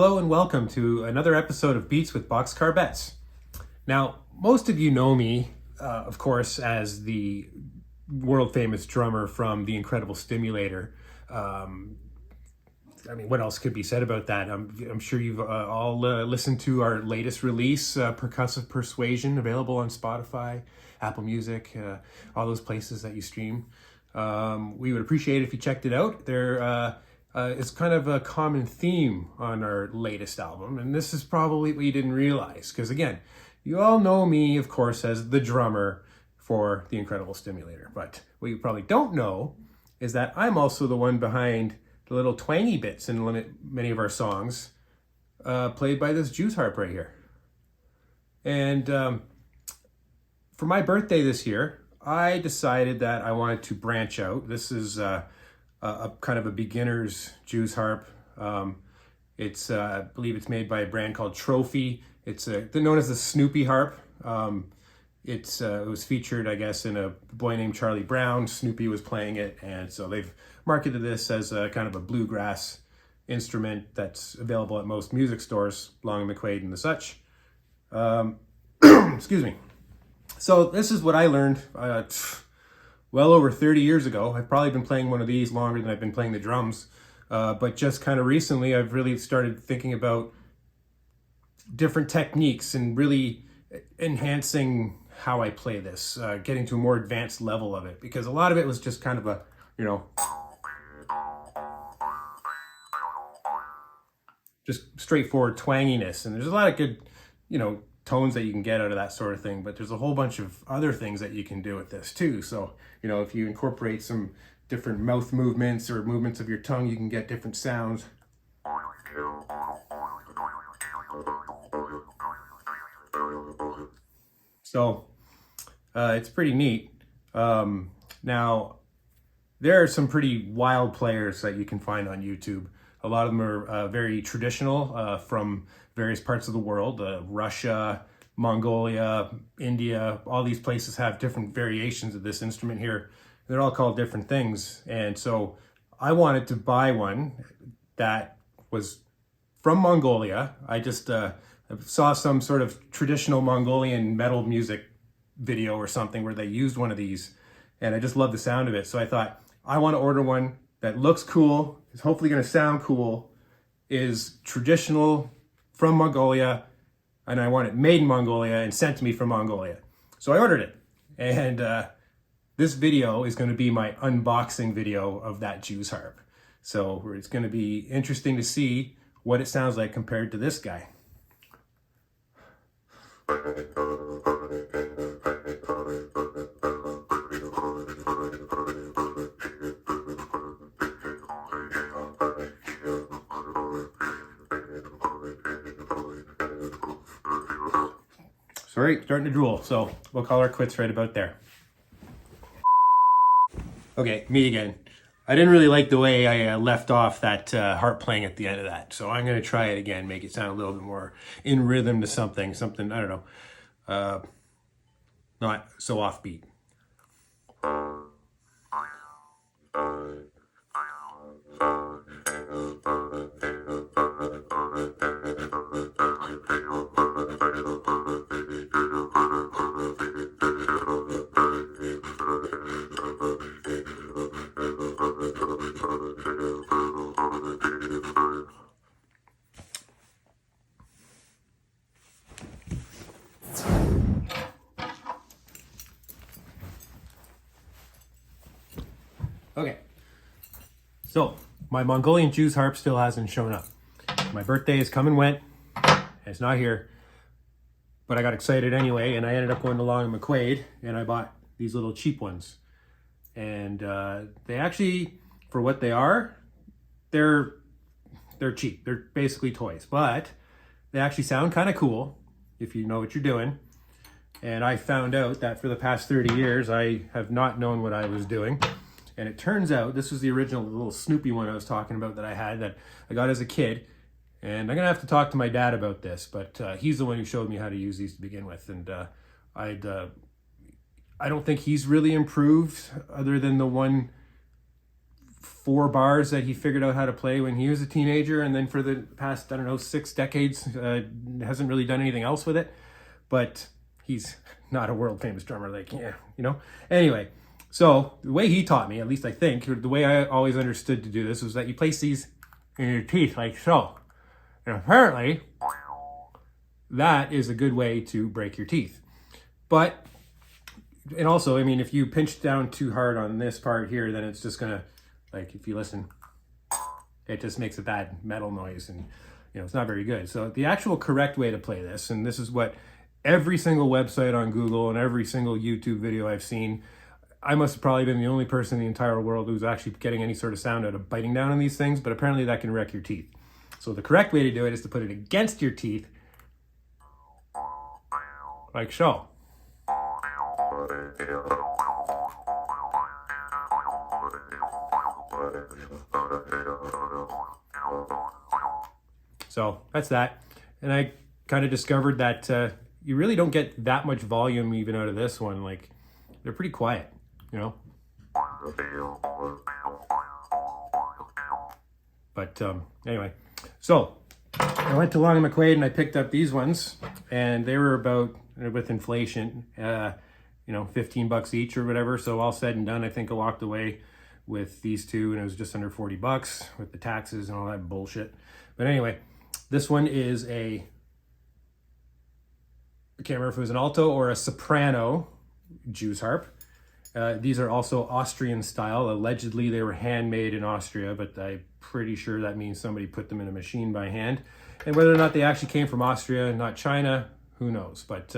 Hello and welcome to another episode of Beats with Boxcar Bets. Now, most of you know me, of course, as the world famous drummer from The Incredible Stimulator. What else could be said about that? I'm sure you've all listened to our latest release, Percussive Persuasion, available on Spotify, Apple Music, all those places that you stream. We would appreciate it if you checked it out. It's kind of a common theme on our latest album, and this is probably what you didn't realize, because again, you all know me, of course, as the drummer for The Incredible Stimulator, but what you probably don't know is that I'm also the one behind the little twangy bits in many of our songs, played by this Jews harp right here. And for my birthday this year, I decided that I wanted to branch out. This is a kind of a beginner's Jews harp. I believe it's made by a brand called Trophy. They're known as the Snoopy harp. It was featured, I guess, in a boy named Charlie Brown. Snoopy was playing it, and so they've marketed this as a kind of a bluegrass instrument that's available at most music stores, Long and McQuaid and the such. Excuse me. So this is what I learned well over 30 years ago. I've probably been playing one of these longer than I've been playing the drums. But just kind of recently, I've really started thinking about different techniques and really enhancing how I play this, getting to a more advanced level of it. Because a lot of it was just kind of a, just straightforward twanginess. And there's a lot of good, tones that you can get out of that sort of thing, but there's a whole bunch of other things that you can do with this too. So, if you incorporate some different mouth movements or movements of your tongue, you can get different sounds. So, it's pretty neat. Now, there are some pretty wild players that you can find on YouTube. A lot of them are very traditional, from various parts of the world. Russia, Mongolia, India, all these places have different variations of this instrument here. They're all called different things. And so I wanted to buy one that was from Mongolia. I just saw some sort of traditional Mongolian metal music video or something where they used one of these, and I just love the sound of it. So I thought, I want to order one that looks cool, is hopefully going to sound cool, is traditional from Mongolia, and I want it made in Mongolia and sent to me from Mongolia. So I ordered it, and this video is going to be my unboxing video of that Jews harp. So it's going to be interesting to see what it sounds like compared to this guy. Sorry, starting to drool, so we'll call our quits right about there. Okay, me again. I didn't really like the way I left off that harp playing at the end of that, so I'm going to try it again, make it sound a little bit more in rhythm to something, I don't know, not so offbeat. Okay, so my Mongolian Jews harp still hasn't shown up. My birthday is come and went, and it's not here, but I got excited anyway, and I ended up going to Long and McQuaid, and I bought these little cheap ones. And they actually, for what they are, they're cheap. They're basically toys, but they actually sound kind of cool if you know what you're doing. And I found out that for the past 30 years, I have not known what I was doing. And it turns out this was the original little Snoopy one I was talking about that I had, that I got as a kid. And I'm going to have to talk to my dad about this, but he's the one who showed me how to use these to begin with. And I don't think he's really improved other than the one 4 bars that he figured out how to play when he was a teenager, and then for the past, I don't know, 6 decades, hasn't really done anything else with it. But he's not a world famous drummer, like, yeah, you know. Anyway, so the way he taught me, at least I think, or the way I always understood to do this, was that you place these in your teeth like so. And apparently, that is a good way to break your teeth. But, and also, I mean, if you pinch down too hard on this part here, then it's just gonna, like, if you listen, it just makes a bad metal noise, and, you know, it's not very good. So the actual correct way to play this, and this is what every single website on Google and every single YouTube video I've seen, I must have probably been the only person in the entire world who's actually getting any sort of sound out of biting down on these things, but apparently that can wreck your teeth. So the correct way to do it is to put it against your teeth, like so. So that's that. And I kind of discovered that you really don't get that much volume even out of this one. Like, they're pretty quiet, you know? But anyway, so I went to Long & McQuaid and I picked up these ones, and they were about, with inflation, you know, $15 each or whatever. So all said and done, I think I walked away with these two, and it was just under $40 with the taxes and all that bullshit. But anyway, this one is I can't remember if it was an alto or a soprano Jew's harp. These are also Austrian style. Allegedly, they were handmade in Austria, but I'm pretty sure that means somebody put them in a machine by hand. And whether or not they actually came from Austria, not China, who knows? But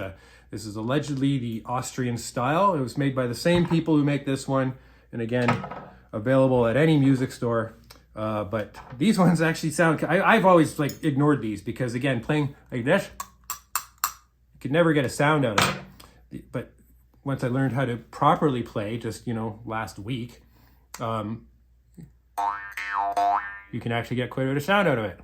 this is allegedly the Austrian style. It was made by the same people who make this one. And again, available at any music store. But these ones actually sound, I've always like ignored these because, again, playing like this, you could never get a sound out of it. But once I learned how to properly play, just, you know, last week, you can actually get quite a bit of sound out of it.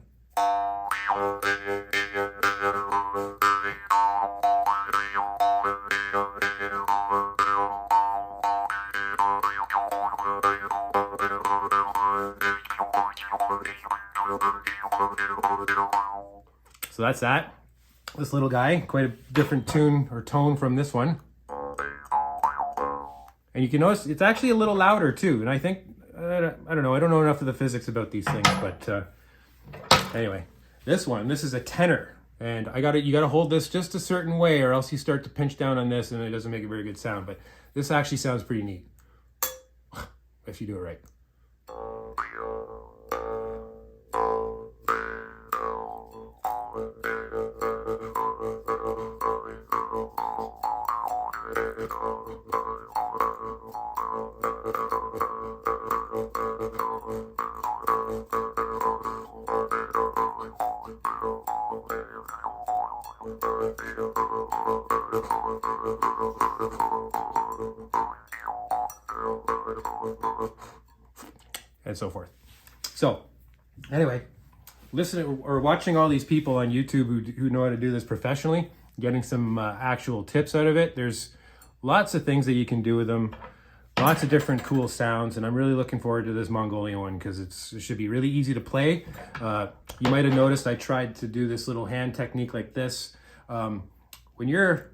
So that's that. This little guy, quite a different tune or tone from this one. And you can notice it's actually a little louder too. And I think, I don't know enough of the physics about these things, but anyway, this is a tenor. And you gotta hold this just a certain way, or else you start to pinch down on this and it doesn't make a very good sound. But this actually sounds pretty neat, if you do it right. And so forth. So anyway, listening or watching all these people on YouTube who know how to do this professionally, getting some actual tips out of it. There's lots of things that you can do with them, lots of different cool sounds, and I'm really looking forward to this Mongolian one because it should be really easy to play. You might have noticed I tried to do this little hand technique like this. When you're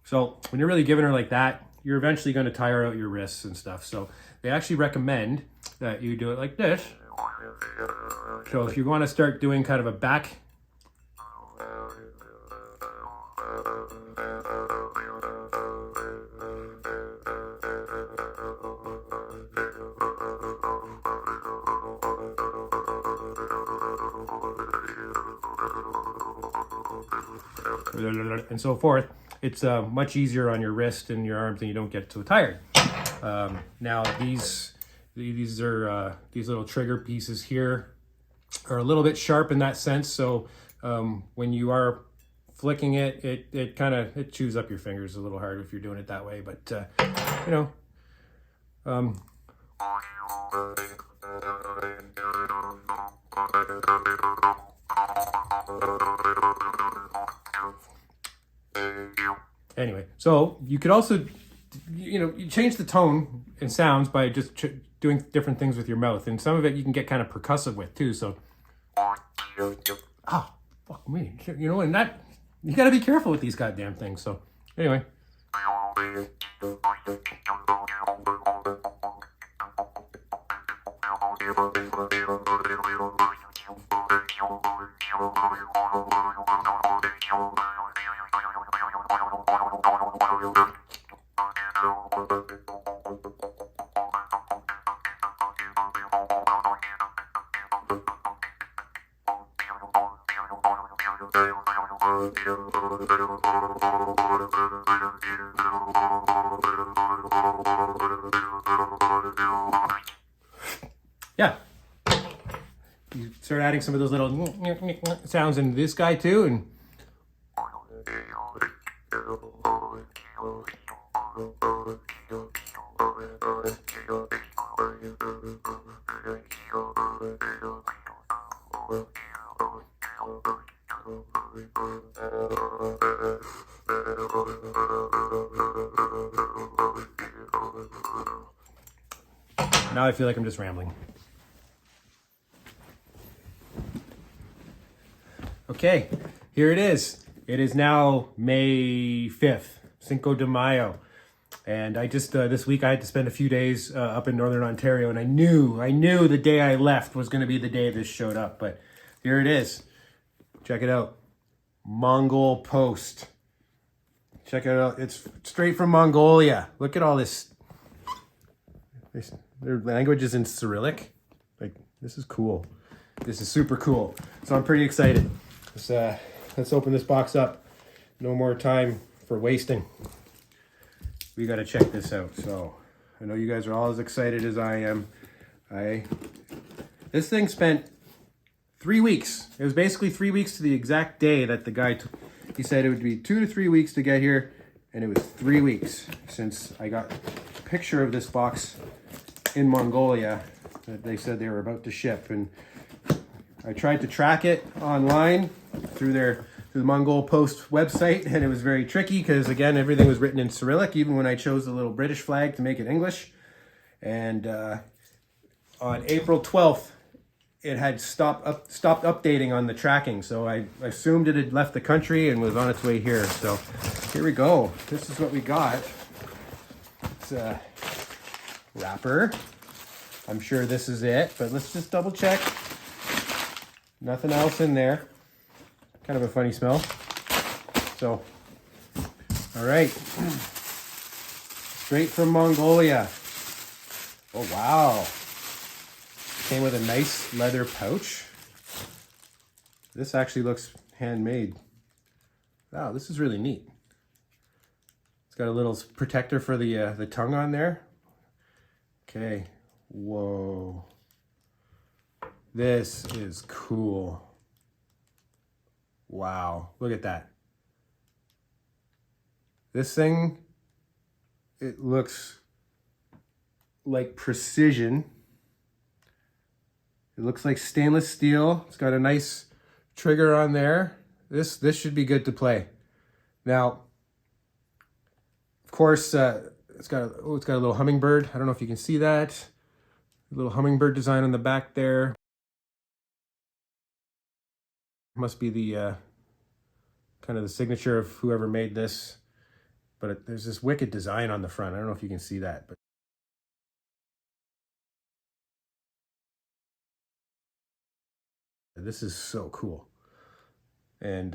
So when you're really giving her like that, you're eventually going to tire out your wrists and stuff. So they actually recommend that you do it like this. So if you want to start doing kind of a back, and so forth, it's much easier on your wrist and your arms and you don't get so tired. Now these little trigger pieces here are a little bit sharp in that sense, so when you are flicking it, it chews up your fingers a little hard if you're doing it that way, but you know, Anyway, so you could also, you change the tone and sounds by just doing different things with your mouth. And some of it you can get kind of percussive with too. So, fuck me. And that, you got to be careful with these goddamn things. So, anyway. Yeah, you start adding some of those little sounds in this guy too, and now I feel like I'm just rambling. Okay, here it is. It is now May 5th, Cinco de Mayo. And I just, this week I had to spend a few days up in Northern Ontario, and I knew the day I left was going to be the day this showed up. But here it is. Check it out. Mongol Post. Check it out. It's straight from Mongolia. Look at all this. Their language is in Cyrillic. Like, this is cool. This is super cool. So I'm pretty excited. Let's open this box up. No more time for wasting. We got to check this out. So I know you guys are all as excited as I am. This thing spent 3 weeks. It was basically 3 weeks to the exact day that the guy he said it would be 2 to 3 weeks to get here, and it was 3 weeks since I got a picture of this box in Mongolia that they said they were about to ship. And I tried to track it online through the Mongol Post website, and it was very tricky because, again, everything was written in Cyrillic, even when I chose the little British flag to make it English. And on April 12th, it had stopped updating on the tracking, so I assumed it had left the country and was on its way here. So here we go. This is what we got. It's a wrapper. I'm sure this is it, but let's just double check. Nothing else in there. Kind of a funny smell. So, all right. Straight from Mongolia. Oh, wow. Came with a nice leather pouch. This actually looks handmade. Wow, this is really neat. It's got a little protector for the tongue on there. Okay. Whoa. This is cool. Wow, look at that. This thing, it looks like precision. It looks like stainless steel. It's got a nice trigger on there. This should be good to play. Now, of course, it's got a little hummingbird. I don't know if you can see that. A little hummingbird design on the back there. Must be the kind of the signature of whoever made this. But there's this wicked design on the front. I don't know if you can see that, but this is so cool. And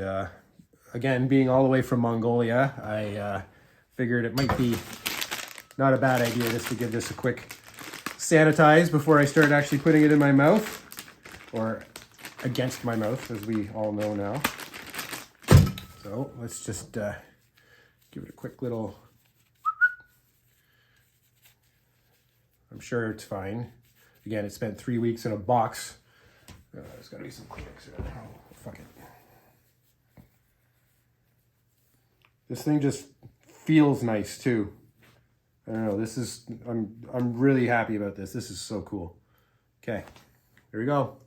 again, being all the way from Mongolia, I figured it might be not a bad idea just to give this a quick sanitize before I start actually putting it in my mouth, or against my mouth, as we all know now. So let's just give it a quick little. I'm sure it's fine. Again, it spent 3 weeks in a box. There's got to be some Kleenex around. Oh, fuck it. This thing just feels nice too. I don't know. This is. I'm really happy about this. This is so cool. Okay, here we go.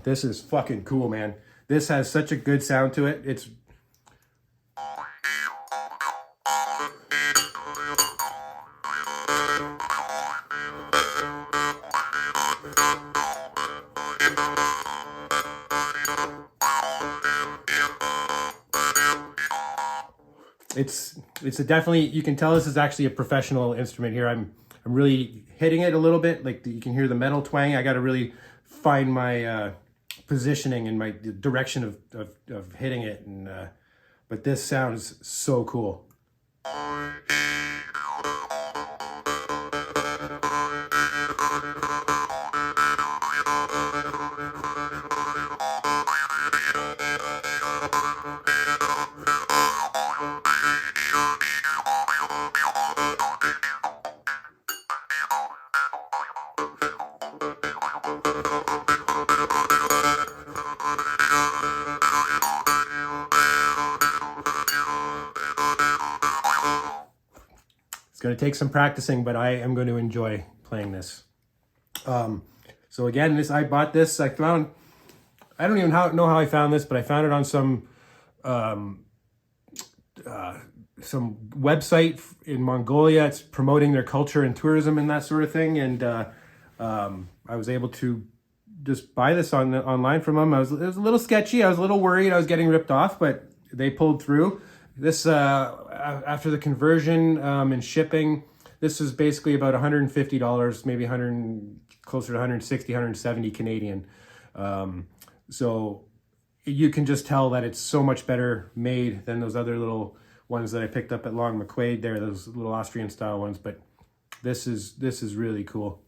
This is fucking cool, man. This has such a good sound to it. It's it's a definitely, you can tell this is actually a professional instrument here. I'm really hitting it a little bit, like you can hear the metal twang. I got to really find my positioning and my direction of hitting it, and but this sounds so cool. It's going to take some practicing, but I am going to enjoy playing this. So again, I bought this. I don't even know how I found this, but I found it on some website in Mongolia. It's promoting their culture and tourism and that sort of thing. And I was able to just buy this online from them. It was a little sketchy. I was a little worried I was getting ripped off, but they pulled through. This, after the conversion and shipping, this is basically about $150, maybe closer to 160, 170 Canadian. So you can just tell that it's so much better made than those other little ones that I picked up at Long McQuaid there, those little Austrian style ones. But this is really cool.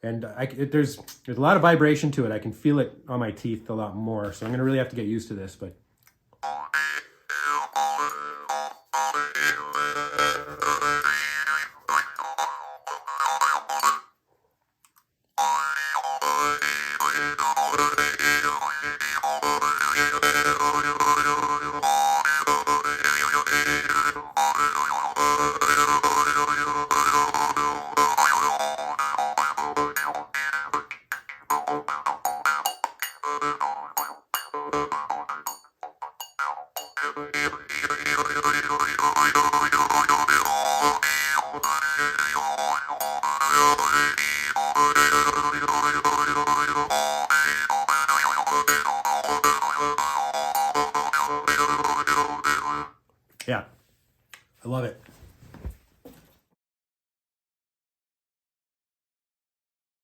And there's a lot of vibration to it. I can feel it on my teeth a lot more. So I'm going to really have to get used to this. But yeah, I love it.